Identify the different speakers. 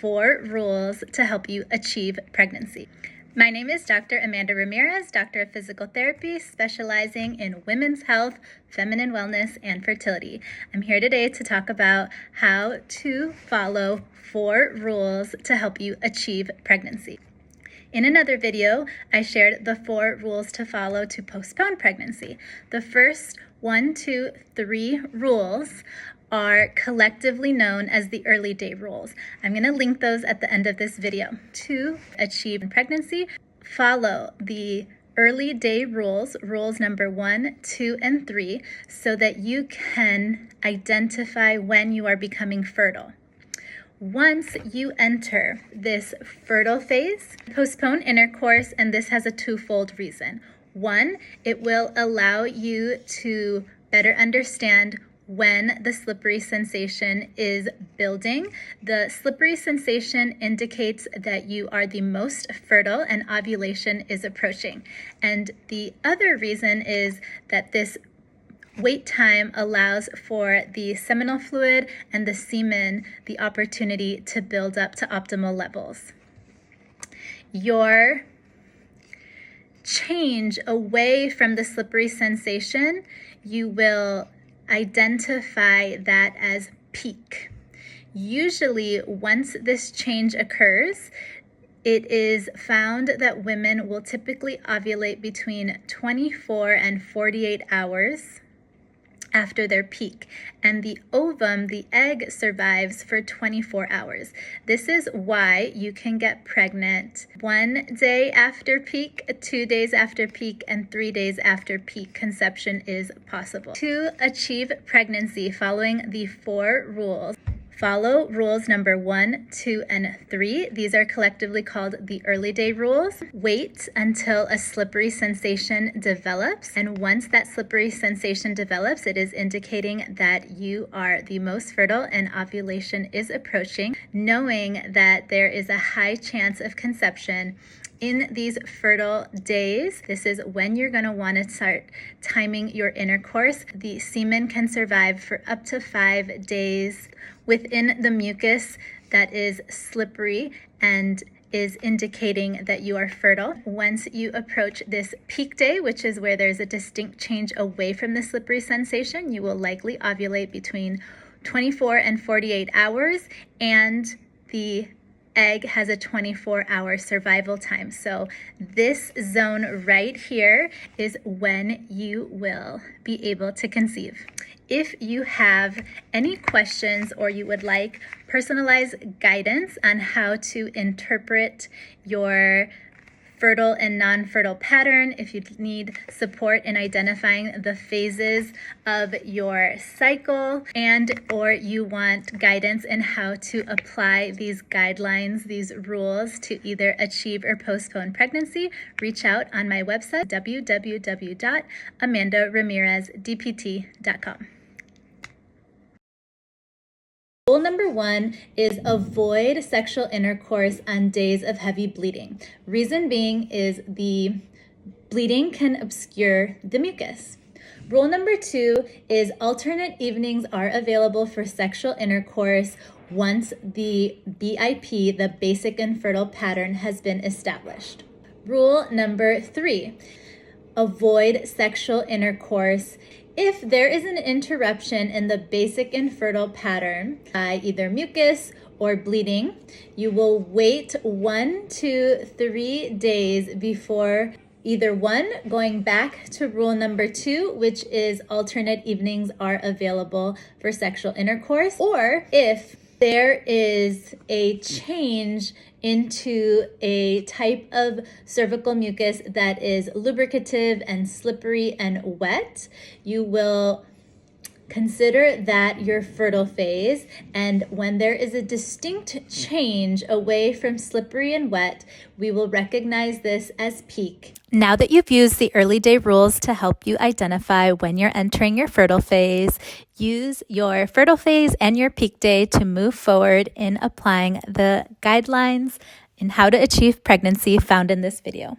Speaker 1: 4 rules to help you achieve pregnancy. My name is Dr. Amanda Ramirez, Doctor of Physical Therapy, specializing in women's health, feminine wellness, and fertility. I'm here today to talk about how to follow 4 rules to help you achieve pregnancy. In another video, I shared the 4 rules to follow to postpone pregnancy. The first 1, 2, 3 rules are collectively known as the early day rules. I'm going to link those at the end of this video. To achieve pregnancy, follow the early day rules, rules number 1, 2, and 3, so that you can identify when you are becoming fertile. Once you enter this fertile phase, postpone intercourse, and this has a twofold reason. 1, it will allow you to better understand when the slippery sensation is building. The slippery sensation indicates that you are the most fertile and ovulation is approaching. And the other reason is that this wait time allows for the seminal fluid and the semen the opportunity to build up to optimal levels. Your change away from the slippery sensation, you will identify that as peak. Usually, once this change occurs, it is found that women will typically ovulate between 24 and 48 hours after their peak, and the ovum, the egg, survives for 24 hours. This is why you can get pregnant 1 day after peak, 2 days after peak, and 3 days after peak conception is possible. To achieve pregnancy following the 4 rules, follow rules number 1, 2, and 3. These are collectively called the early day rules. Wait until a slippery sensation develops. And once that slippery sensation develops, it is indicating that you are the most fertile and ovulation is approaching. Knowing that there is a high chance of conception in these fertile days, this is when you're going to want to start timing your intercourse. The semen can survive for up to 5 days within the mucus that is slippery and is indicating that you are fertile. Once you approach this peak day, which is where there's a distinct change away from the slippery sensation, you will likely ovulate between 24 and 48 hours, and the egg has a 24-hour survival time. So this zone right here is when you will be able to conceive. If you have any questions or you would like personalized guidance on how to interpret your fertile and non-fertile pattern, if you need support in identifying the phases of your cycle, and or you want guidance in how to apply these guidelines, these rules to either achieve or postpone pregnancy, reach out on my website, www.amandaramirez.dpt.com. Rule number 1 is avoid sexual intercourse on days of heavy bleeding. Reason being is the bleeding can obscure the mucus. Rule number 2 is alternate evenings are available for sexual intercourse once the BIP, the basic infertile pattern, has been established. Rule number 3, avoid sexual intercourse if there is an interruption in the basic infertile pattern by either mucus or bleeding. You will wait 1 to 3 days before either 1, going back to rule number 2, which is alternate evenings are available for sexual intercourse, or if there is a change into a type of cervical mucus that is lubricative and slippery and wet, you will consider that your fertile phase. And when there is a distinct change away from slippery and wet, we will recognize this as peak. Now that you've used the early day rules to help you identify when you're entering your fertile phase, use your fertile phase and your peak day to move forward in applying the guidelines in how to achieve pregnancy found in this video.